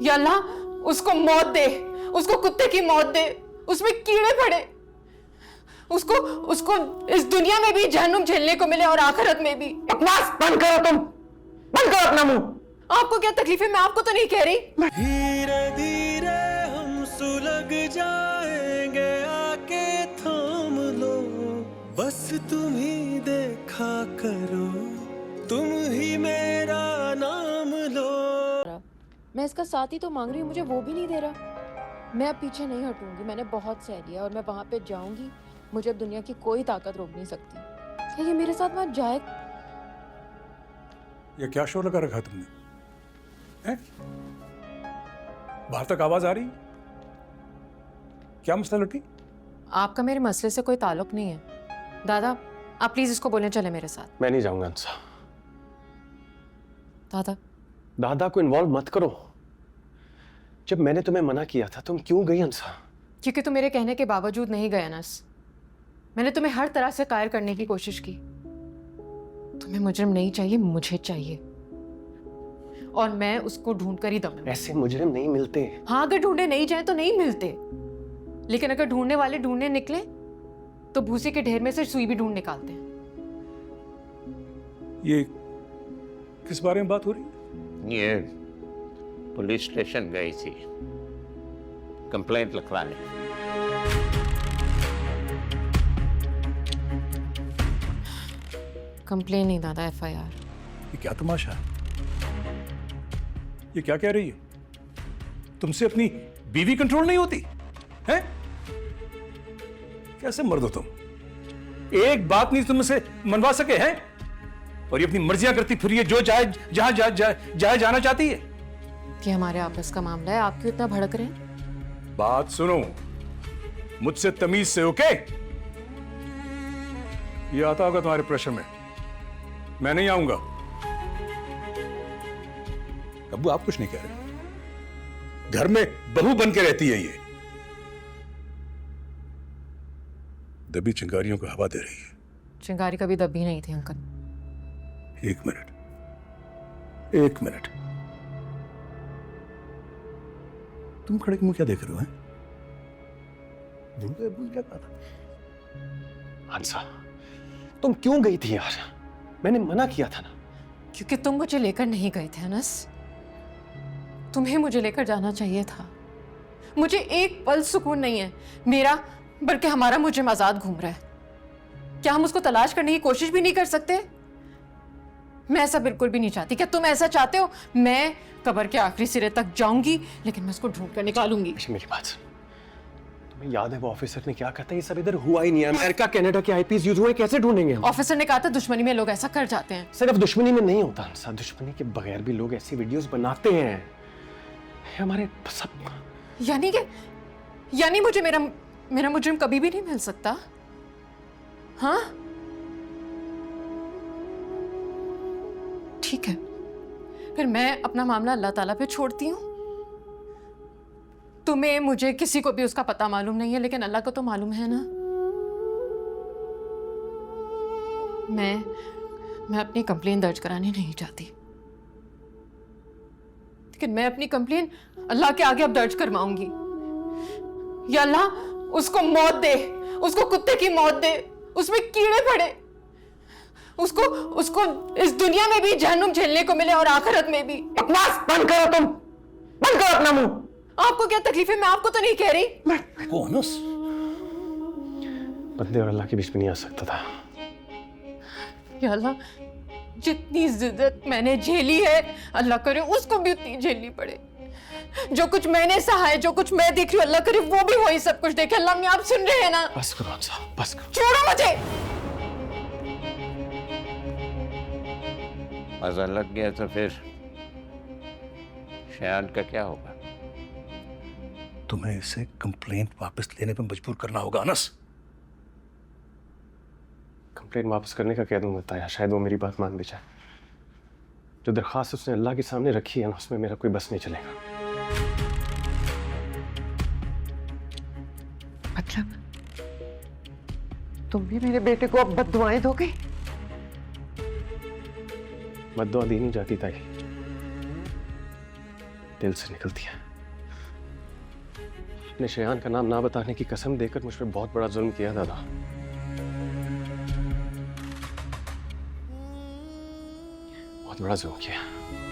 या अल्लाह उसको मौत दे, उसको कुत्ते की मौत दे, उसमें कीड़े पड़े, उसको उसको इस दुनिया में भी जहन्नुम झेलने को मिले और आखिरत में भी। बकवास बंद करो, तुम बंद करो अपना मुंह। आपको क्या तकलीफ है? मैं आपको तो नहीं कह रही। धीरे धीरे हम सुलग जाएंगे, आके थाम लो, बस तुम ही देखा करो, तुम ही मेरा नाम लो। मैं इसका साथ ही तो मांग रही हूँ, मुझे वो भी नहीं दे रहा। मैं अब पीछे नहीं हटूंगी, मैंने बहुत सह लिया और मैं वहां पे जाऊंगी। मुझे अब दुनिया की कोई ताकत रोक नहीं सकती। क्या ये मेरे साथ वहां जाए? ये क्या शोर लगा रखा तुमने? हैं? बाहर तक आवाज आ रही? क्या मसला लटी? आपका मेरे मसले से कोई ताल्लुक नहीं है। दादा आप प्लीज इसको बोलने चले मेरे साथ। मैं नहीं जाऊंगा अंसा। दादा दादा को इन्वॉल्व मत करो। जब मैंने तुम्हें मना किया था तुम क्यों गई अंसा? क्योंकि तुम मेरे कहने के बावजूद नहीं गए अनस। मैंने तुम्हें हर तरह से कायर करने की कोशिश की। तुम्हें मुजरिम नहीं चाहिए, मुझे चाहिए, और मैं उसको ढूंढ कर ही दम। ऐसे मुजरिम नहीं मिलते। हाँ, अगर ढूंढे नहीं जाए तो नहीं मिलते, लेकिन अगर ढूंढने वाले ढूंढने निकले तो भूसे के ढेर में से सुई भी ढूंढ निकालते हैं। ये किस बारे में बात हो रही है? ये पुलिस स्टेशन गई थी कंप्लेंट लिखवाने। कंप्लेन नहीं दादा, FIR। ये क्या तमाशा है? ये क्या कह रही है? तुमसे अपनी बीवी कंट्रोल नहीं होती है? कैसे मर्द हो तुम? एक बात नहीं तुमसे मनवा सके हैं, और ये अपनी मर्जियां करती फिर ये जो जाए जहां जाए जाना चाहती है। कि हमारे आपस का मामला है, आप क्यों इतना भड़क रहे हैं? बात सुनो मुझसे तमीज से, ओके? ये आता होगा तुम्हारे प्रेशर में, मैं नहीं आऊंगा। अब्बू आप कुछ नहीं कह रहे। घर में बहू बन के रहती है ये, दबी चिंगारियों को हवा दे रही है। चिंगारी कभी दबी नहीं थी अंकल। एक मिनट, तुम खड़े मुंह क्या देख रहे हो? हैं? क्या कहा था? हंसा तुम क्यों गई थी यार? मैंने मना किया था ना। क्योंकि तुम मुझे लेकर नहीं गए थे अनस। तुम्हें मुझे लेकर जाना चाहिए था। मुझे एक पल सुकून नहीं है मेरा, बल्कि हमारा मुझे आजाद घूम रहा है। क्या हम उसको तलाश करने की कोशिश भी नहीं कर सकते? मैं ऐसा बिल्कुल भी नहीं चाहती। क्या तुम ऐसा चाहते हो? मैं कब्र के आखिरी सिरे तक जाऊंगी, लेकिन मैं उसको ढूंढ कर निकालूंगी। मेरी बात सुन, तुम्हें याद है वो ऑफिसर ने क्या कहता? ये सब इधर हुआ ही नहीं है। अमेरिका कनाडा के आईपीएस यूज हुए, कैसे ढूंढेंगे हम? ऑफिसर ने कहा था दुश्मनी में लोग ऐसा कर जाते हैं। सिर्फ दुश्मनी में नहीं होता हंसा, दुश्मनी के बगैर भी लोग ऐसी वीडियोस बनाते हैं। हमारे सब यानी मुझे मेरा मुजरिम कभी भी नहीं मिल सकता? हाँ ठीक है, फिर मैं अपना मामला अल्लाह ताला पे छोड़ती हूँ। तुम्हें मुझे किसी को भी उसका पता मालूम नहीं है, लेकिन अल्लाह को तो मालूम है ना। मैं अपनी कंप्लेन दर्ज कराने नहीं चाहती, लेकिन मैं अपनी कंप्लेन अल्लाह के आगे अब दर्ज करवाऊंगी। या अल्लाह उसको मौत दे, उसको कुत्ते की मौत दे, उसमें कीड़े पड़े, उसको इस दुनिया में भी जहन्नुम झेलने को मिले और आखिरत में भी। बकवास बंद करो, तुम बंद करो अपना मुंह। आपको क्या तकलीफ है? मैं आपको तो नहीं कह रही। वो अनस बंदे और अल्लाह के बीच में नहीं आ सकता था। या अल्लाह जितनी जिद्दत मैंने झेली है, अल्लाह करे उसको भी उतनी झेलनी पड़े। जो कुछ मैंने सहा है, जो कुछ मैं देख रही हूँ, अल्लाह करे वो भी वही सब कुछ देखे। अल्लाह में आप सुन रहे हैं ना? बस करो हंसा, बस करो। छोड़ो मुझे। मजा लग गया तो फिर शयान का क्या होगा? तुम्हें इसे कंप्लेंट वापस लेने पर मजबूर करना होगा अनस। कंप्लेंट वापस करने का कह दूंगा ताया, शायद वो मेरी बात मान भी जाए। जो दरखास्त उसने अल्लाह के सामने रखी है ना, उसमें मेरा कोई बस नहीं चलेगा। मतलब तुम भी मेरे बेटे को अब बद्दुआएं दोगे? बद्दुआ दी नहीं जाती ताई, दिल से निकलती है। अपने शयान का नाम ना बताने की कसम देकर मुझ पर बहुत बड़ा जुल्म किया दादा। बहुत बड़ा जुल्म किया।